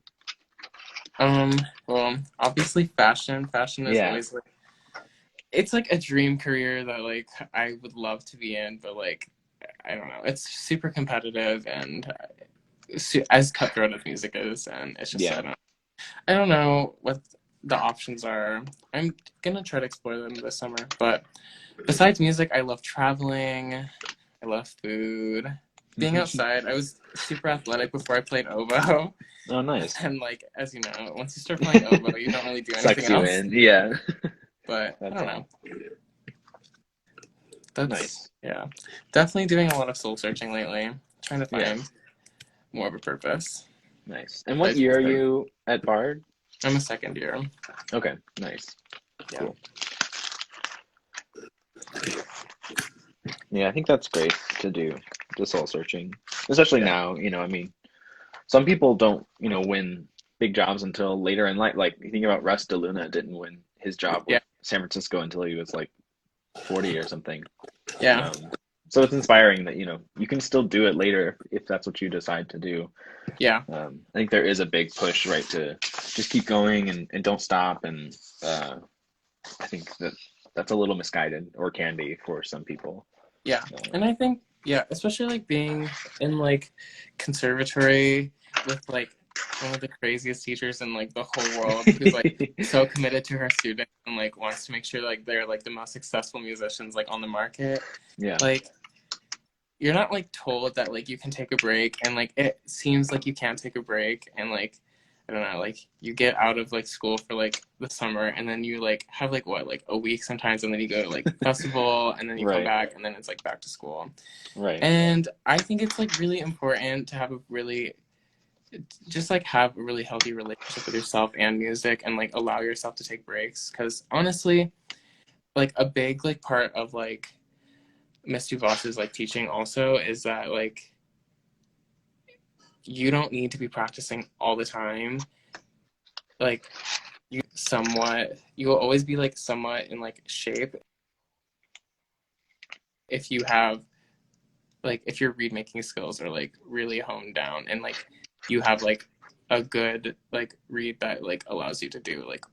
Well, obviously fashion. Fashion is Yeah. always like it's like a dream career that like I would love to be in, but like I don't know. It's super competitive and as cutthroat as music is, and it's just I don't know what the options are. I'm gonna try to explore them this summer. But besides music, I love traveling. I love food. Being outside, I was super athletic before I played oboe. Oh, nice. And like, as you know, once you start playing oboe, you don't really do anything Sucks you else. in. Yeah. But I That's don't all. know. That's Nice. yeah. Definitely doing a lot of soul searching lately. Trying to Yeah. find more of a purpose. Nice. And what year are you at Bard? I'm a second year. Okay. Nice. Yeah. Cool. Yeah, I think that's great to do, the soul searching, especially Yeah. now. I mean, some people don't, win big jobs until later in life. Like you think about Russ DeLuna didn't win his job Yeah. with San Francisco until he was like 40 or something. Yeah. So it's inspiring that, you can still do it later if that's what you decide to do. Yeah. I think there is a big push, right, to just keep going and don't stop. And I think that's a little misguided, or can be for some people. Yeah. And I think, yeah, especially like being in like conservatory with like one of the craziest teachers in like the whole world, who's like so committed to her students and like wants to make sure like they're like the most successful musicians like on the market. Yeah. Like you're not like told that like you can take a break, and like it seems like you can't take a break, and like I don't know, like you get out of like school for like the summer, and then you like have like what, like a week sometimes, and then you go to like festival, and then you come Right. back, and then it's like back to school. Right. And I think it's like really important to have a really healthy relationship with yourself and music, and like allow yourself to take breaks, because honestly, like a big like part of like Miss Duvoss's like teaching also is that like you don't need to be practicing all the time. Like you will always be like somewhat in like shape if you have like, if your reed making skills are like really honed down, and like you have like a good like reed that like allows you to do like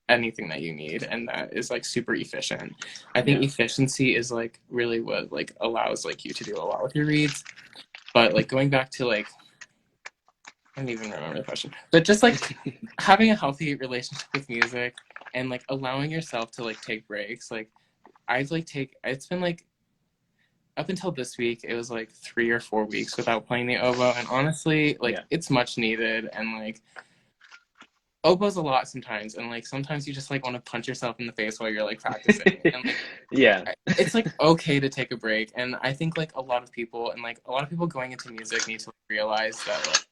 anything that you need, and that is like super efficient. I think efficiency is like really what like allows like you to do a lot with your reeds. But like going back to like, I don't even remember the question, but just like having a healthy relationship with music, and like allowing yourself to like take breaks. Like it's been like up until this week, it was like 3 or 4 weeks without playing the oboe, and honestly, like it's much needed. And like oboe's a lot sometimes, and like sometimes you just like want to punch yourself in the face while you're like practicing. And like it's like okay to take a break. And I think like a lot of people going into music need to like, realize that like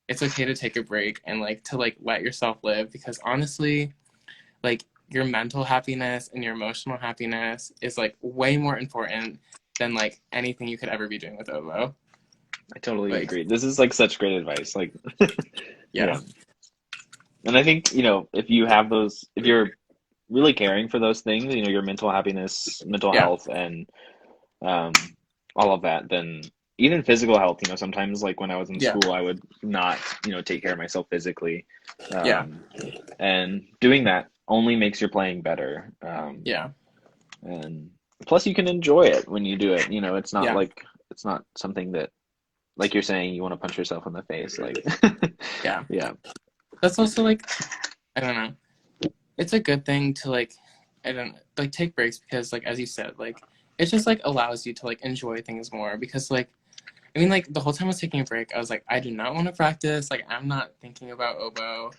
it's okay to take a break, and like to like let yourself live, because honestly, like your mental happiness and your emotional happiness is like way more important than like anything you could ever be doing with oboe. I totally agree. This is like such great advice. Like, yeah. And I think, if you have if you're really caring for those things, your mental happiness, mental health, and all of that, then even physical health, sometimes like when I was in school, I would not, take care of myself physically. And doing that only makes your playing better. And plus you can enjoy it when you do it. It's not like, it's not something that, like you're saying, you want to punch yourself in the face. Like, yeah. That's also like, I don't know. It's a good thing to like, I don't like take breaks, because like, as you said, like it just like allows you to like enjoy things more, because like, I mean, like the whole time I was taking a break, I was like, I do not want to practice. Like I'm not thinking about oboe,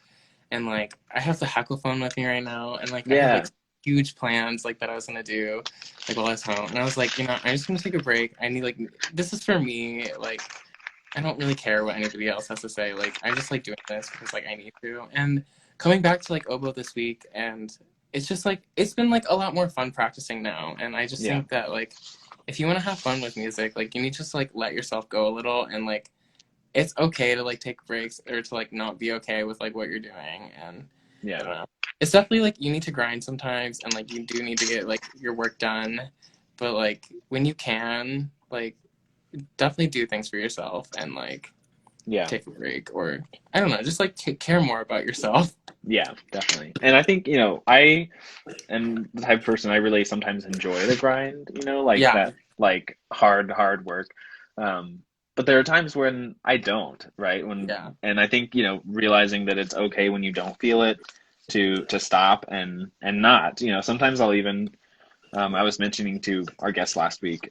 and like I have the hacklphone with me right now, and like I have like huge plans like that I was gonna do like while I was home, and I was like, I'm just gonna take a break. I need like, this is for me. Like I don't really care what anybody else has to say. Like I just like doing this because like I need to. And coming back to like oboe this week, and it's just like it's been like a lot more fun practicing now. And I just think that like if you want to have fun with music, like you need to just like let yourself go a little, and like it's okay to like take breaks, or to like not be okay with like what you're doing. And I don't know. It's definitely like you need to grind sometimes, and like you do need to get like your work done, but like when you can, like definitely do things for yourself, and like take a break, or I don't know, just like care more about yourself. Yeah, definitely. And I think, I am the type of person, I really sometimes enjoy the grind, like that, like hard work. But there are times when I don't, right? And I think, realizing that it's okay when you don't feel it, to stop and not. Sometimes I'll even I was mentioning to our guest last week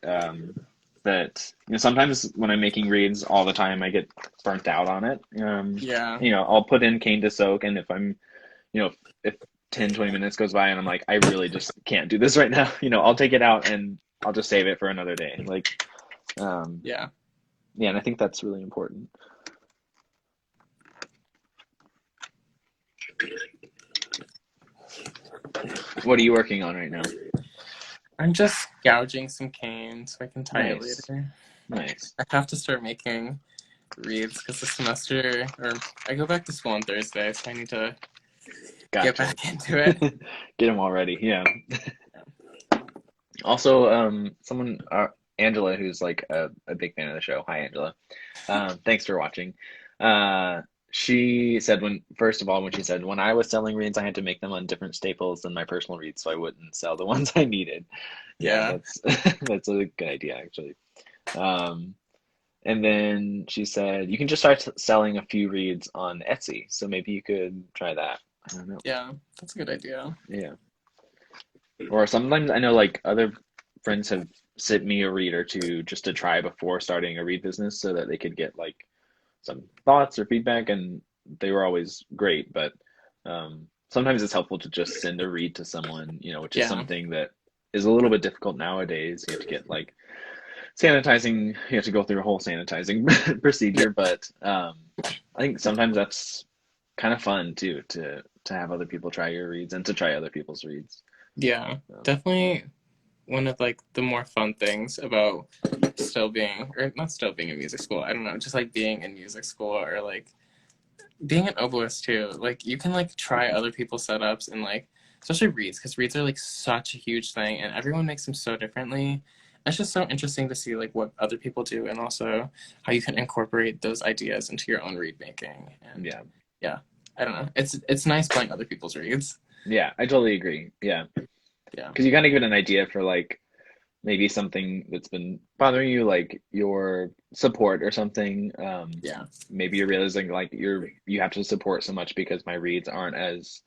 that sometimes when I'm making reads all the time, I get burnt out on it. Yeah. I'll put in cane to soak, and if I'm, if 10, 20 minutes goes by and I'm like, I really just can't do this right now, I'll take it out and I'll just save it for another day. Like, Yeah. yeah, and I think that's really important. What are you working on right now? I'm just gouging some cane so I can tie it Nice. later. Nice. I have to start making reads because the semester, or I go back to school on Thursday, so I need to Gotcha. get back into it. Get them all ready. Yeah. Also, someone, Angela, who's like a big fan of the show. Hi, Angela. Thanks for watching. She said first of all, when she said, when I was selling reads, I had to make them on different staples than my personal reads so I wouldn't sell the ones I needed. Yeah, that's a good idea, actually. And then she said, you can just start selling a few reads on Etsy. So maybe you could try that. I don't know. Yeah, that's a good idea. Yeah. Or sometimes I know like other friends have sent me a read or two just to try before starting a read business so that they could get like some thoughts or feedback, and they were always great. But sometimes it's helpful to just send a read to someone, which is something that is a little bit difficult nowadays. You have to get like sanitizing, you have to go through a whole sanitizing procedure. But I think sometimes that's kind of fun too, to have other people try your reads and to try other people's reads. Yeah, definitely one of like the more fun things about not still being in music school. I don't know, just like being in music school or like being an oboist too. Like you can like try other people's setups and like especially reads, because reads are like such a huge thing and everyone makes them so differently. It's just so interesting to see like what other people do and also how you can incorporate those ideas into your own read making. And yeah, I don't know. It's nice playing other people's reads. Yeah, I totally agree. Yeah. Yeah. Because you kind of get an idea for like maybe something that's been bothering you, like your support or something. Yeah. Maybe you're realizing like you have to support so much because my reads aren't as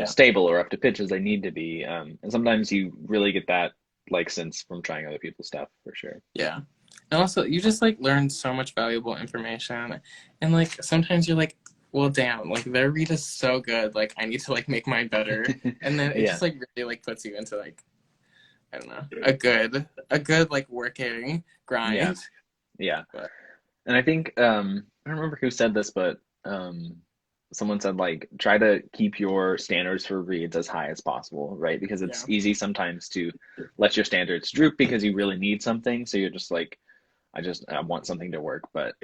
stable or up to pitch as they need to be. And sometimes you really get that like sense from trying other people's stuff for sure. Yeah. And also you just like learn so much valuable information. And like sometimes you're like, well damn, like their read is so good, like I need to like make mine better. And then it just like really like puts you into like, I don't know, a good like working grind. Yeah. But. And I think I don't remember who said this, but someone said like try to keep your standards for reads as high as possible, right? Because it's easy sometimes to let your standards droop because you really need something, so you're just like, I want something to work. But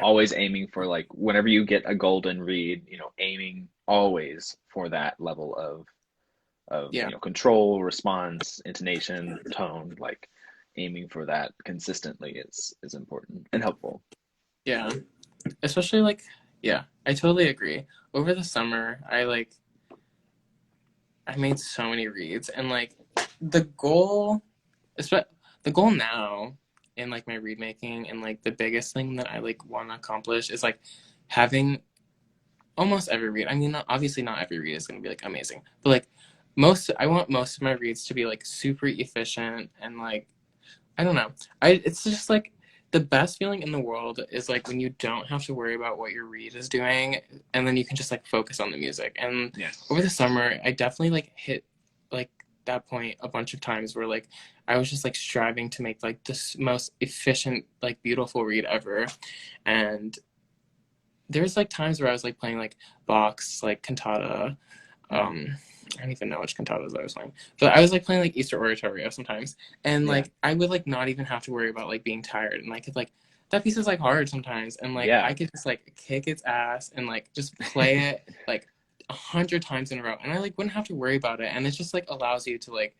always aiming for like whenever you get a golden read, aiming always for that level of control, response, intonation, tone, like aiming for that consistently is important and helpful. Yeah. Especially like, yeah, I totally agree. Over the summer, I made so many reads and like the goal now in like my read making and like the biggest thing that I like want to accomplish is like having almost every read. I mean, obviously not every read is going to be like amazing, but like I want most of my reads to be like super efficient and like, I don't know. It's just like the best feeling in the world is like when you don't have to worry about what your read is doing and then you can just like focus on the music. And over the summer, I definitely like hit like that point a bunch of times where like I was just like striving to make like the most efficient, like beautiful read ever. And there's like times where I was like playing like Bach's like cantata. I don't even know which cantatas I was playing, but I was like playing like Easter Oratorio sometimes, and like I would like not even have to worry about like being tired, and I could like that piece is like hard sometimes, and like I could just like kick its ass and like just play it like 100 times in a row, and I like wouldn't have to worry about it, and it just like allows you to like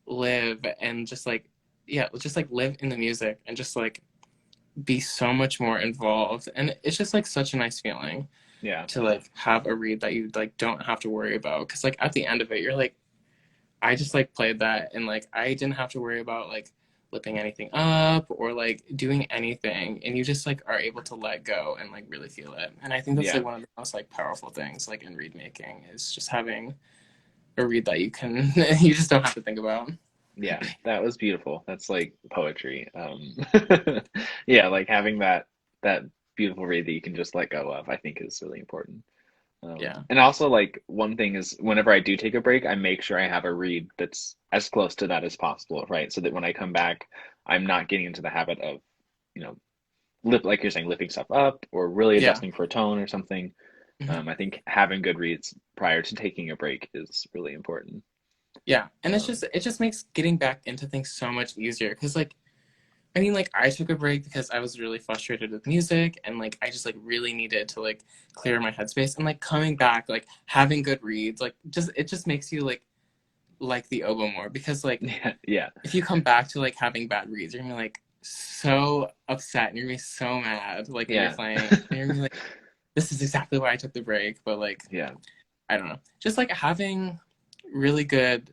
live and just like just like live in the music and just like be so much more involved, and it's just like such a nice feeling. To like have a read that you like don't have to worry about, because like at the end of it you're like, I just like played that and like I didn't have to worry about like lipping anything up or like doing anything, and you just like are able to let go and like really feel it. And I think that's Yeah. like one of the most like powerful things like in reed making is just having a reed that you can you just don't have to think about. Yeah, that was beautiful. That's like poetry. Yeah, like having that beautiful read that you can just let go of, I think is really important. Yeah. And also like one thing is whenever I do take a break, I make sure I have a read that's as close to that as possible, right? So that when I come back, I'm not getting into the habit of, you know, like you're saying, lifting stuff up or really Yeah. adjusting for a tone or something. Mhm. I think having good reads prior to taking a break is really important. Yeah. And Um, it just makes getting back into things so much easier because like I mean, like, I took a break because I was really frustrated with music and, like, I just, like, really needed to, like, clear my headspace. And, like, coming back, like, having good reads, like, it just makes you, like the oboe more. Because, like, yeah, yeah, if you come back to, like, having bad reads, you're gonna be, like, so upset and you're gonna be so mad, like, when you're yeah, playing. And you're gonna be like, this is exactly why I took the break. But, like, yeah, I don't know. Just, like, having really good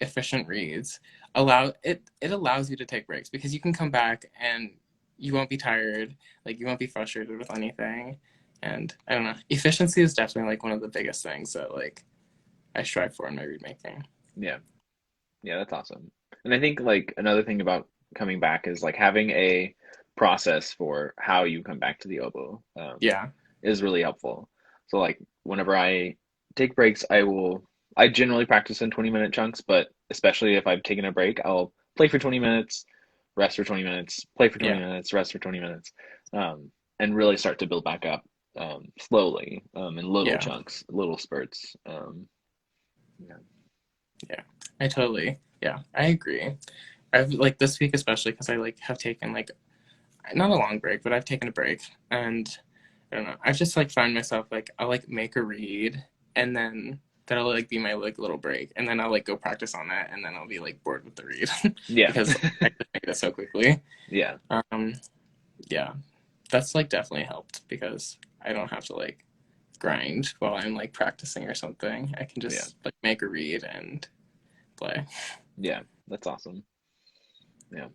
efficient reads it allows you to take breaks because you can come back and you won't be tired, like you won't be frustrated with anything. And I don't know, efficiency is definitely like one of the biggest things that like I strive for in my read making. yeah, yeah. That's awesome. And I think like another thing about coming back is like having a process for how you come back to the oboe Yeah. is really helpful. So like whenever I take breaks, I generally practice in 20-minute chunks, but especially if I've taken a break, I'll play for 20 minutes, rest for 20 minutes, play for 20 Yeah. minutes, rest for 20 minutes, and really start to build back up slowly in little Yeah. chunks, little spurts. Yeah. Yeah. I agree. I've like this week especially because I like have taken like not a long break, but I've taken a break. And I don't know, I've just like found myself like I'll like make a read and then that'll like be my like little break and then I'll like go practice on that and then I'll be like bored with the read Yeah. because I just made it so quickly. Yeah. um yeah, that's like definitely helped because I don't have to like grind while I'm like practicing or something. I can Yeah. just like make a read and play. Yeah. That's awesome. Yeah.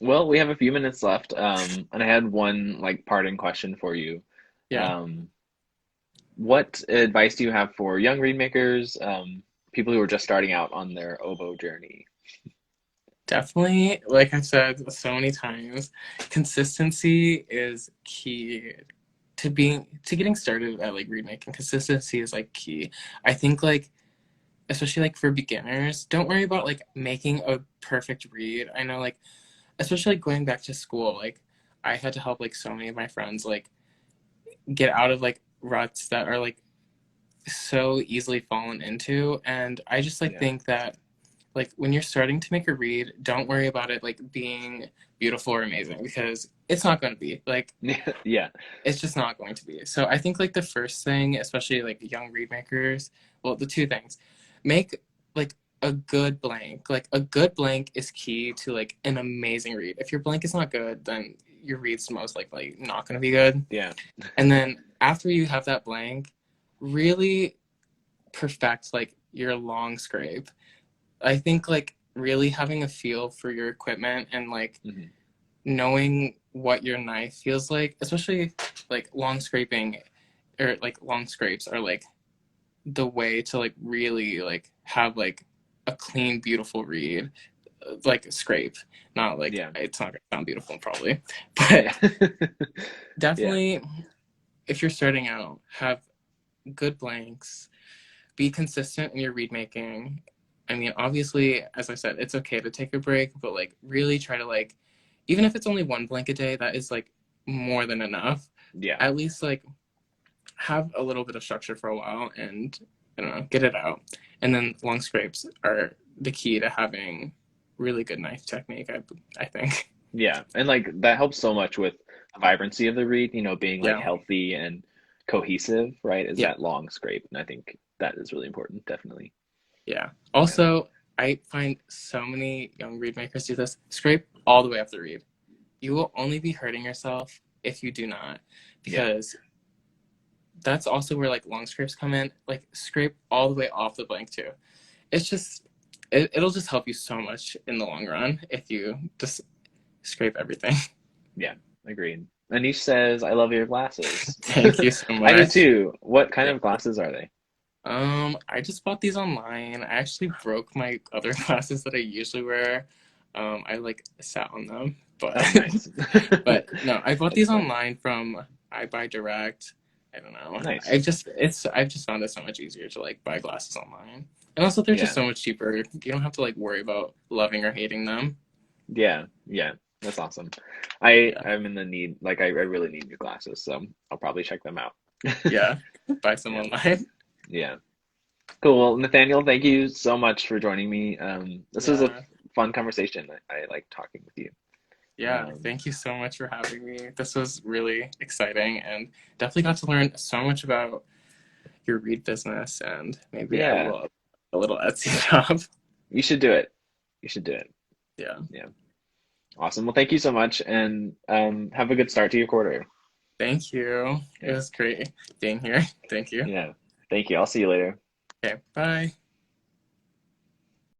Well, we have a few minutes left, and I had one like parting question for you. Yeah, Um, what advice do you have for young reed makers, people who are just starting out on their oboe journey? definitely, like I've said so many times, consistency is key to getting started at like read making. Consistency is like key. I think like especially like for beginners, don't worry about like making a perfect read. I know like especially like going back to school, like I had to help like so many of my friends like get out of like ruts that are like so easily fallen into. And I just like Yeah. think that like when you're starting to make a read, don't worry about it like being beautiful or amazing because it's not going to be like Yeah. it's just not going to be. So I think like the first thing, especially like young read makers, well, the two things, make like a good blank. Like a good blank is key to like an amazing read. If your blank is not good, then your read's most likely not going to be good. Yeah. And then after you have that blank, really perfect like your long scrape. I think like really having a feel for your equipment and like Hmm. knowing what your knife feels like, especially like long scraping or like long scrapes are like the way to like really like have like a clean, beautiful read, like scrape. Not like Yeah. it's not gonna sound beautiful probably, but Yeah. Yeah. definitely if you're starting out, have good blanks, be consistent in your read making. I mean, obviously, as I said, it's okay to take a break, but like really try to like, even if it's only one blank a day, that is like more than enough. Yeah. At least like have a little bit of structure for a while and I don't know, get it out. And then long scrapes are the key to having really good knife technique, I think. Yeah. And like that helps so much with the vibrancy of the reed, being like Yeah. healthy and cohesive, right? Is Yeah. that long scrape. And I think that is really important, definitely. Yeah. Yeah. Also, I find so many young reed makers do this. Scrape all the way up the reed. You will only be hurting yourself if you do not, Yeah. because that's also where like long scrapes come in. Like scrape all the way off the blank too. It's just it'll just help you so much in the long run if you just scrape everything. Yeah, agreed. Anish says, I love your glasses. Thank you so I do much. too. What kind Thank of glasses are they? I just bought these online. I actually broke my other glasses that I usually wear. I like sat on them, but Oh, nice. but no, I bought That's these fun. online from I Buy Direct. I don't know. Nice. I've just found it so much easier to like buy glasses online. And also they're just Yeah. so much cheaper. You don't have to like worry about loving or hating them. Yeah. Yeah. That's awesome. Yeah. I'm in the need, like I really need new glasses, so I'll probably check them out. Yeah. Buy some Yeah. online. Yeah. Cool. Well, Nathaniel, thank you so much for joining me. This was a Yeah. fun conversation. I like talking with you. Yeah. Um, Thank you so much for having me. This was really exciting and definitely got to learn so much about your read business and maybe yeah, a little Etsy shop. you should do it. You should do it. Yeah. Yeah. Awesome. Well, thank you so much, and have a good start to your quarter. Thank you. It Yeah. was great being here. Thank you. Yeah. Thank you. I'll see you later. Okay. Bye.